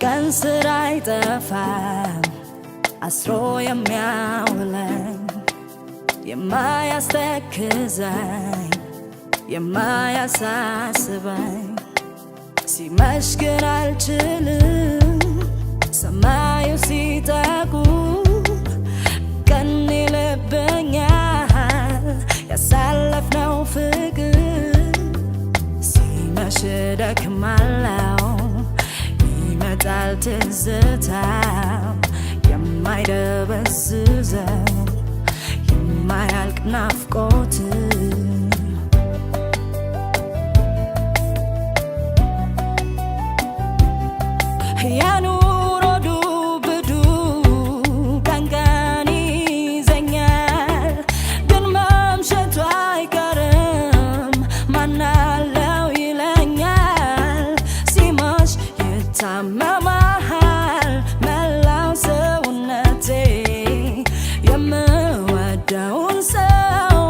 ቀን ስራይ ጠፋም አስሮ የሚያውለኝ የማያስተክዘኝ የማያሳስበኝ ሲመሽ ግን አልችልም ሰማዩ ሲጠቁር ቀን ይልብኛል ያሳለፍነው ፍቅር ሲመሽ ደክማለሁ ይመጣል ትዝታው የማይደበዝዘው የማያልቅ ናፍቆት ያኑሮ ዱብዱ ቀን ይዘኛል ግን መምሸቱ አይቀርም ማናለው ይለኛል ሲመሽ ይታመማል መላው ሰውነቴ የምወደውን ሰው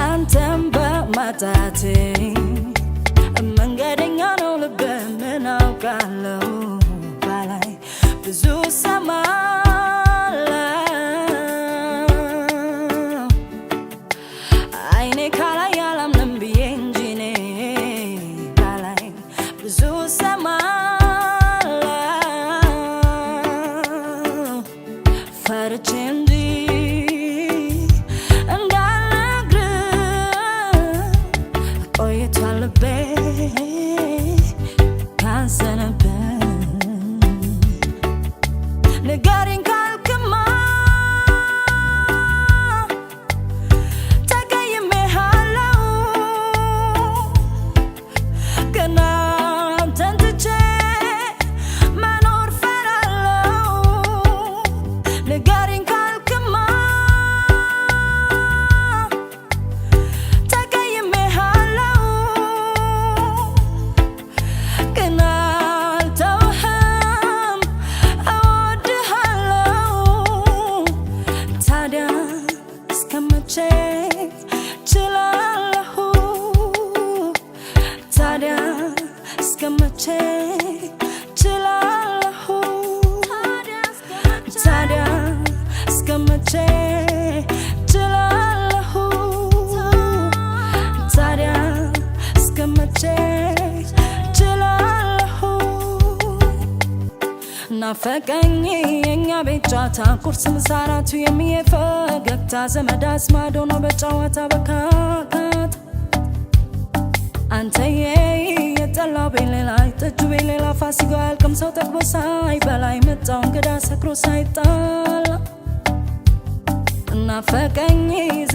አንተን በማጣቴ መንገደኛ ነው ልቤ ምን አውቃለሁ ብዙ ሰማለው አይኔ ካላይ ያላምንም ብዬ እንጂ እኔ ባላይ ብዙ ሰማለው ፈርቼ እንጂ እንዳልነግርህ ቆይቷል ልቤ ካዘነብህ ንገረኝ ካልክማ ተቀይሜሃለሁ ግን አንተን ትቼ መኖር ፈራለሁ ንገረኝ ካልክማ ተቀይሜሃለሁ ግን አልተውህም ታዲያ እስከመቼ ችላለሁ ታዲያ እስከመቼ ችላለሁ ታዲያ እስከመቼ ችላለሁ ታዲያ እስከመቼ ችላለሁ ናፈቀኝ የኛ ቤት ጨዋታ ቁርስ ምሳ እራቱ የሚፈገግታ ዘመድ አዝማድ ሆኖ በጨዋታ በካካት አንተዬ የጠላው ቤት ሌላ ጠጁ ቤት ሌላ ፋሲካው አያልቅም ሰው ጠግቦ ሳይበላ መጣው እንግዳ ሰክሮ ሳይጣላ ናፈቀኝ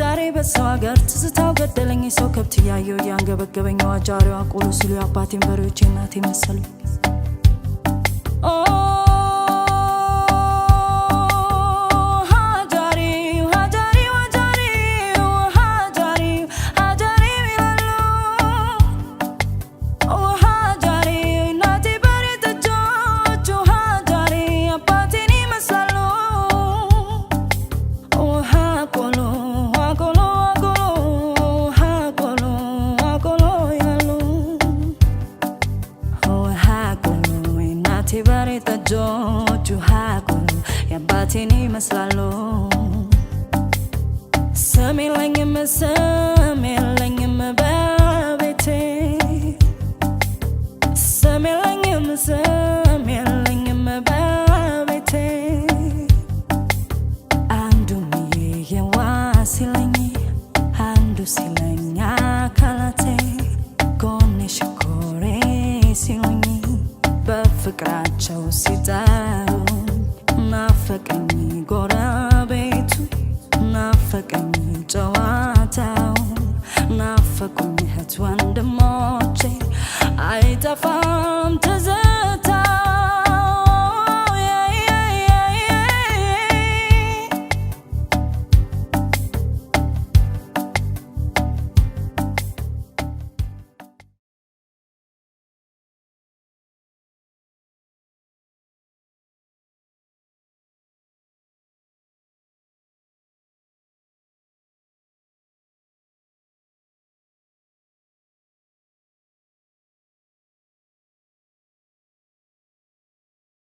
ዛሬ በሰው ሀገር ትዝታው ገደለኝ ሰው ከብት እያየሁ እያንገበገበኝ አጃሪው አቆሎ ሲሉ አባቴን በሬዎቼ እናቴ መሰሉ ያባቴን ይመስላሉ ሰሜን ለኝ መሰል